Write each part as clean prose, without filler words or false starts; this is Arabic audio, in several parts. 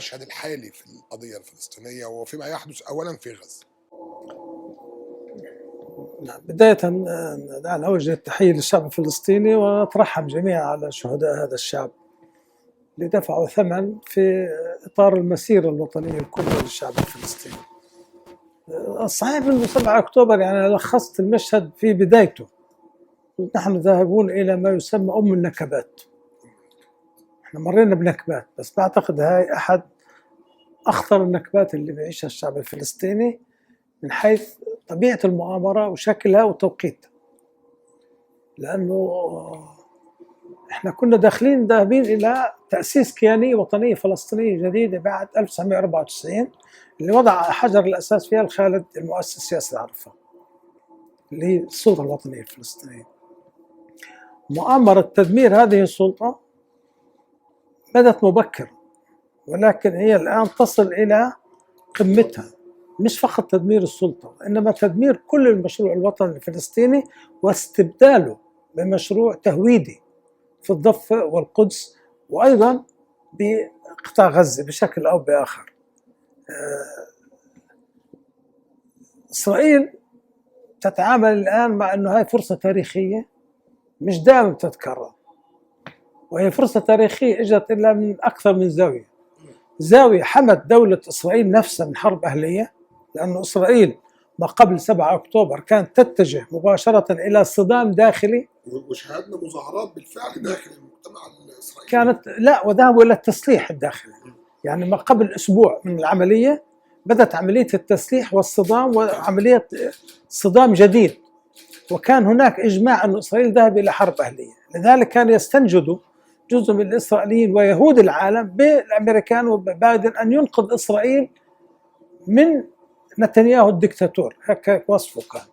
المشهد الحالي في القضية الفلسطينية وفيما يحدث أولا في غزة؟ بداية أنا أوجه التحية للشعب الفلسطيني وأترحم جميعا على شهداء هذا الشعب اللي دفعوا ثمن في إطار المسيرة الوطنية الكبرى للشعب الفلسطيني. صحيح أنه 7 أكتوبر يعني لخصت المشهد في بدايته. نحن ذاهبون إلى ما يسمى النكبات. احنا مرينا بنكبات، بس بعتقد هاي أحد أخطر النكبات اللي بيعيشها الشعب الفلسطيني من حيث طبيعة المؤامرة وشكلها وتوقيتها. لأنه احنا كنا ذاهبين إلى تأسيس كيانية وطنية فلسطينية جديدة بعد 1994 اللي وضع حجر الأساس فيها الخالد المؤسس ياسر عرفات، اللي هي السلطة الوطنية الفلسطينية. مؤامرة تدمير هذه السلطة بدأت مبكر، ولكن هي الآن تصل إلى قمتها. مش فقط تدمير السلطة، إنما تدمير كل المشروع الوطني الفلسطيني واستبداله بمشروع تهويدي في الضفة والقدس، وأيضا بقطاع غزة بشكل أو بآخر. إسرائيل تتعامل الآن مع أنه هاي فرصة تاريخية مش دائما تتكرر، وهي فرصة تاريخية إجت إلا من أكثر من زاوية حمت دولة إسرائيل نفسها من حرب أهلية، لأن إسرائيل ما قبل 7 أكتوبر كانت تتجه مباشرة إلى صدام داخلي، وشاهدنا مظاهرات بالفعل داخل المجتمع الإسرائيلي كانت وذهبوا إلى التسليح الداخلي. يعني ما قبل أسبوع من العملية بدأت عملية التسليح والصدام، وعملية صدام جديد، وكان هناك إجماع أن إسرائيل ذهب إلى حرب أهلية. لذلك كان يستنجد جزء من الإسرائيليين ويهود العالم بالأمريكان وبايدن أن ينقذ إسرائيل من نتنياهو الدكتاتور، هيك وصفه كان.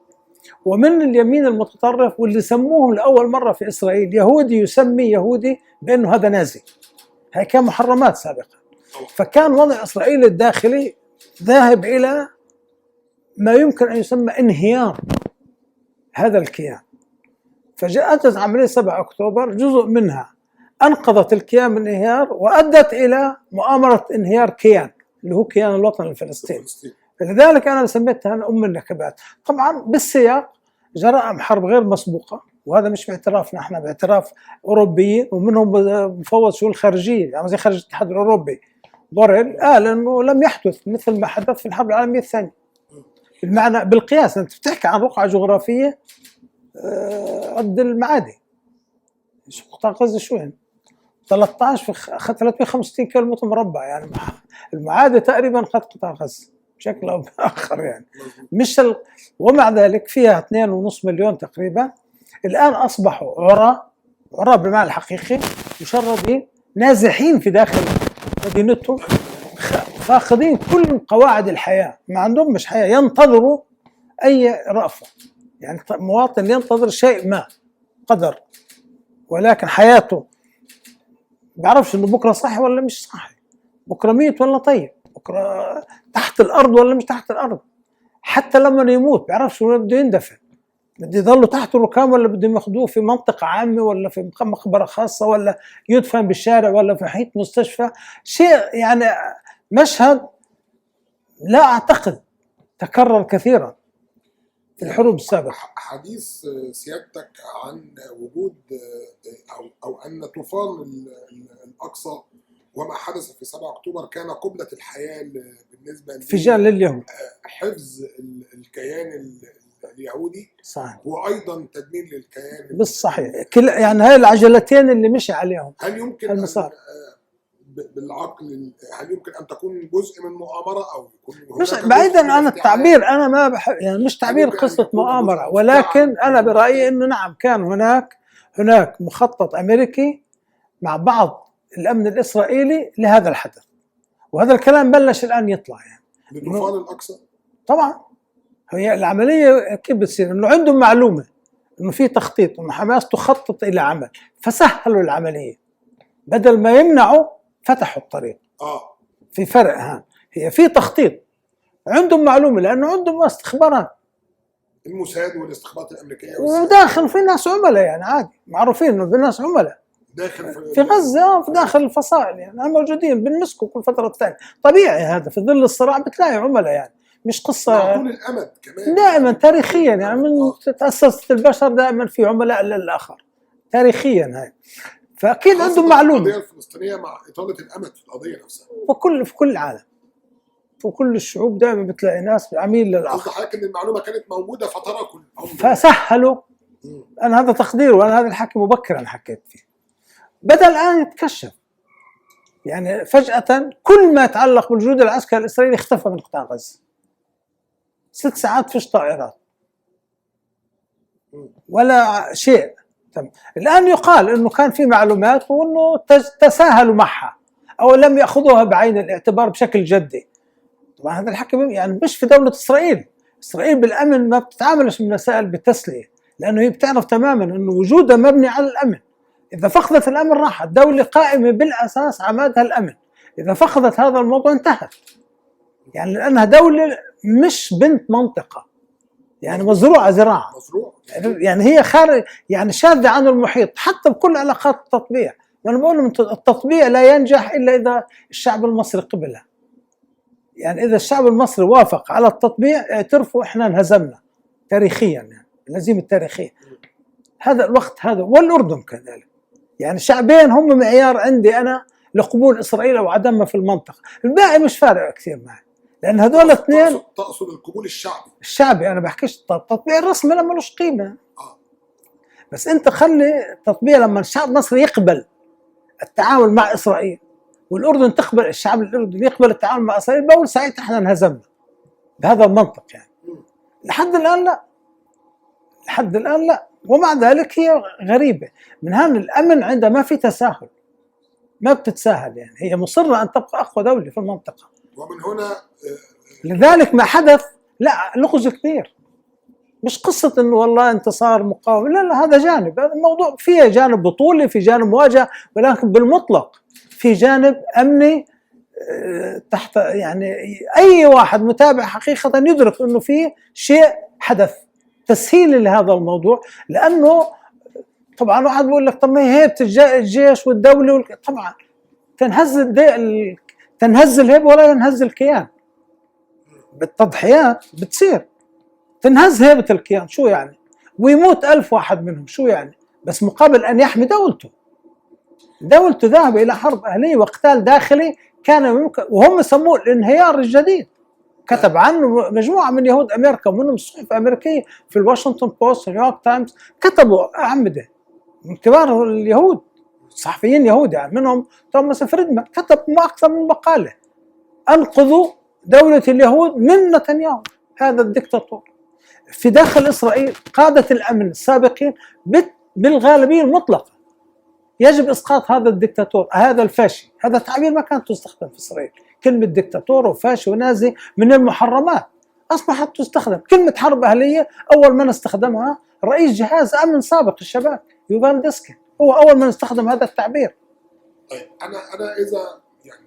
ومن اليمين المتطرف واللي سموهم لأول مرة في إسرائيل يهودي يسمي يهودي بأنه هذا نازي، هي كان محرمات سابقا. فكان وضع إسرائيل الداخلي ذاهب إلى ما يمكن أن يسمى انهيار هذا الكيان. فجاءت عملية 7 أكتوبر جزء منها أنقذت الكيان من انهيار، وأدت إلى مؤامرة انهيار كيان اللي هو كيان الوطن الفلسطيني. فلذلك أنا سميتها النكبات. طبعا بالسياق جرائم حرب غير مسبوقة، وهذا مش باعترافنا احنا، باعتراف أوروبيين، ومنهم مفوض شؤون الخارجية يعني زي خارج الاتحاد الأوروبي بوريل قال إنه لم يحدث مثل ما حدث في الحرب العالمية الثانية. بالمعنى بالقياس أنت بتحكي عن رقعة جغرافية قد المعادي، قطاع غزة شو يعني 13 في 365 كيلومتر مربع، يعني المعادي تقريبا قد قطاع غزة بشكل أو بآخر يعني. مش ومع ذلك فيها 2.5 مليون تقريبا. الآن أصبحوا عراة بالمعنى الحقيقي، مشردين نازحين في داخل مدينتهم، فاقدين كل قواعد الحياة، ما عندهم مش حياة، ينتظروا أي رأفة. يعني مواطن ينتظر شيء ما قدر، ولكن حياته بيعرفش إنه بكرة صحي ولا مش صحي، بكرة ميت ولا طيب، بكرة تحت الأرض ولا مش تحت الأرض. حتى لما يموت بيعرفش وين بده يندفن، بده يضلوا تحت الركام ولا بدهم ياخذوه في منطقة عامة ولا في مقبرة خاصة ولا يدفن بالشارع ولا في حيط مستشفى. شيء يعني مشهد لا أعتقد تكرر كثيرا في الحروب السابقة. حديث سيادتك عن وجود أو أن طوفان الأقصى وما حدث في 7 أكتوبر كان قبلة الحياة بالنسبة فجاء لليهود، حفظ الكيان اليهودي صحيح، وأيضا تدمير للكيان بالصحيح. يعني هاي العجلتين اللي مشي عليهم. هل يمكن بالعقل هل يمكن أن تكون جزء من مؤامرة أو يكون مش بعيدا عن التعبير، أنا ما يعني مش تعبير قصة مؤامرة، ولكن أنا برأيي إنه نعم كان هناك مخطط أمريكي مع بعض الأمن الإسرائيلي لهذا الحدث، وهذا الكلام بلش الآن يطلع يعني بطوفان الأقصى. طبعا هي العملية كيف بتصير؟ إنه عندهم معلومة إنه في تخطيط، إنه حماس تخطط إلى عمل، فسهلوا العملية بدل ما يمنعوا فتحوا الطريق. في فرق، هي في تخطيط، عندهم معلومة لأنه عندهم استخبارات، الموساد والاستخبارات الأمريكية وداخل في ناس عملاء يعني عادي معروفين إنه في ناس عملاء داخل في غزه، في داخل الفصائل يعني موجودين بنمسكوا كل فتره ثانيه، طبيعي هذا في ظل الصراع بتلاقي عملاء يعني، مش قصه. طول الامد كمان دائما تاريخيا يعني من تاسست البشر دائما في عملاء للاخر تاريخيا هاي، فاكيد عندهم معلومه. القضيه الفلسطينيه مع اطاله الامد في القضيه نفسها، في كل العالم، في كل الشعوب دائما بتلاقي ناس عميل للاخر. قصدي حضرتك ان المعلومه كانت موجوده فتره كل عمر. فسهلوا. انا هذا تقدير، وانا هذا الحكي مبكرا حكيت فيه. بدا الان يتكشف يعني فجاه كل ما يتعلق بالجنود العسكري الاسرائيلي اختفى من قطاع غزه. 6 ساعات فيش طائرات ولا شيء. الآن يقال أنه كان في معلومات وأنه تساهلوا معها أو لم يأخذوها بعين الاعتبار بشكل جدي. طبعا هذا الحكي يعني مش في دولة إسرائيل. إسرائيل بالأمن ما بتتعاملش من مسائل بالتسلية، لأنه هي بتعرف تماما أنه وجودها مبني على الأمن. إذا فقدت الأمن راحت. دولة قائمة بالأساس عمادها الأمن، إذا فقدت هذا الموضوع انتهت. يعني لأنها دولة مش بنت منطقة، يعني مزروعة زراعة، يعني هي خارج، يعني شاذة عن المحيط حتى بكل علاقات التطبيع. يعني بقول التطبيع لا ينجح إلا إذا الشعب المصري قبلها. يعني إذا الشعب المصري وافق على التطبيع اعترفوا إحنا انهزمنا تاريخيا، يعني الهزيمة التاريخية هذا الوقت هذا. والأردن كذلك، يعني شعبين هم معيار عندي أنا لقبول إسرائيل أو عدمها في المنطقة. الباقي مش فارق كثير معي، لأن هذول اثنين. تقصد القبول الشعبي أنا بحكيش التطبيع الرسمي لما لهش قيمة. بس أنت خلي التطبيع لما الشعب المصري يقبل التعامل مع إسرائيل والأردن تقبل، الشعب الأردني يقبل التعامل مع إسرائيل، بقول ساعتها إحنا انهزمنا بهذا المنطق. يعني لحد الآن لا، لحد الآن لا. ومع ذلك هي غريبة من هان الأمن عندها ما في تساهل، ما بتتساهل. يعني هي مصرة أن تبقى أقوى دولة في المنطقة. ومن هنا لذلك ما حدث لا لغز كبير، مش قصة إنه والله انتصار مقاومة، لا لا، هذا جانب. هذا الموضوع فيه جانب بطولي، في جانب مواجهة، ولكن بالمطلق في جانب أمني تحت. يعني أي واحد متابع حقيقة يدرك إنه في شيء حدث تسهيل لهذا الموضوع. لأنه طبعا واحد بيقول لك طب ما هي هيبة الجيش والدولة طبعا تنهز الهيبة ولا ينهز الكيان. بالتضحيات بتصير تنهز هيبة الكيان، شو يعني؟ ويموت 1000 واحد منهم، شو يعني؟ بس مقابل أن يحمي دولته ذهب إلى حرب أهلية وقتال داخلي كان ممكن، وهم سموه الانهيار الجديد. كتب عنه مجموعة من يهود أمريكا ومنهم الصحف الأمريكية في الواشنطن بوست ونيويورك تايمز، كتبوا أعمدة من كبار اليهود، صحفيين يهود يعني منهم توماس فريدمان، كتب ما أكثر من مقالة أنقذوا دولة اليهود من نتنياهو هذا الدكتاتور. في داخل إسرائيل قادة الأمن السابقين بالغالبية المطلقة يجب إسقاط هذا الدكتاتور، هذا الفاشي. هذا تعبير ما كانت تستخدم في إسرائيل. كلمة دكتاتور وفاشي ونازي من المحرمات، أصبحت تستخدم. كلمة حرب أهلية أول من استخدمها رئيس جهاز أمن سابق الشباب يوفال ديسكين، هو أول من استخدم هذا التعبير. طيب أنا إذا يعني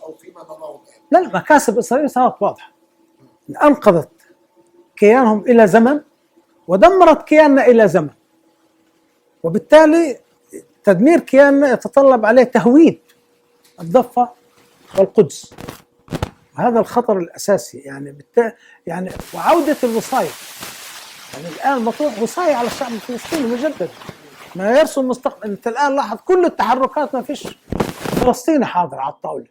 أو فيما نراه لا مكاسب إسرائيل صارت واضحة، أنقذت كيانهم إلى زمن ودمرت كياننا إلى زمن، وبالتالي تدمير كياننا يتطلب عليه تهويد الضفة والقدس، وهذا الخطر الأساسي. يعني وعودة الوصاية. يعني الآن مطروح وصاية على الشعب الفلسطيني مجددا، ما يرسم مستقبل. أنت الآن لاحظ كل التحركات ما فيش فلسطيني حاضر على الطاولة،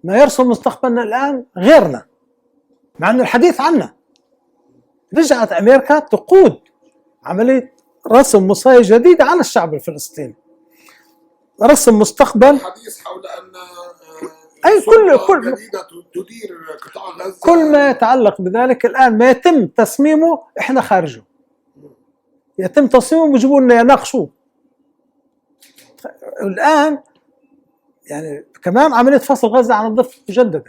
ما يرسم مستقبلنا الآن غيرنا، مع أن الحديث عنه. رجعت أمريكا تقود عملية رسم مصاية جديدة على الشعب الفلسطيني، رسم مستقبل. الحديث حول أن أي كل جديدة تدير قطاع غزة، كل ما يتعلق بذلك الآن ما يتم تصميمه إحنا خارجه، يتم تصميمه ويجيبوا لنا يناقشوه. الآن يعني كمان عملية فصل غزة عن الضفة مجددة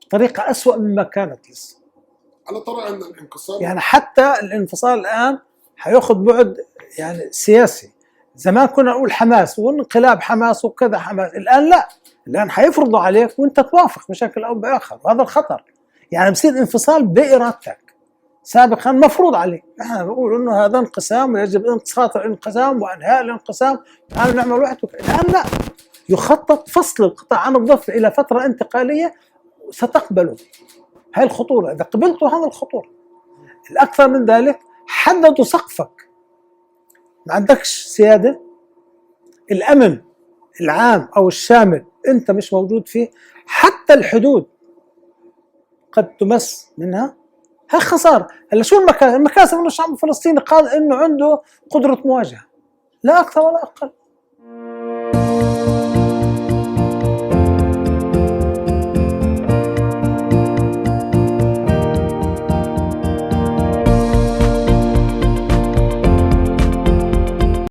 بطريقة أسوأ مما كانت لسه. أنا ترى أن الانقسام يعني حتى الانفصال الآن حيأخذ بعد يعني سياسي، زمان كنا نقول حماس وانقلاب حماس وكذا حماس، الآن لا، الآن حيفرضوا عليك وانت توافق بشكل أو بآخر، وهذا الخطر. يعني بصير انفصال بإرادتك، سابقا مفروض عليك. نحن نقول انه هذا انقسام ويجب انقساط الانقسام وانهاء الانقسام، تعالوا نعمل واحد الآن لا، يخطط فصل القطاع عن الضفة إلى فترة انتقالية ستقبله. هاي الخطورة، إذا قبلتوا هذا الخطورة. الأكثر من ذلك حددوا سقفك، ما عندكش سيادة، الأمن العام أو الشامل أنت مش موجود فيه، حتى الحدود قد تمس منها. هاي خسارة. هلا شو المكاسب؟ المكاسب إنه الشعب الفلسطيني قال إنه عنده قدرة مواجهة، لا أكثر ولا أقل.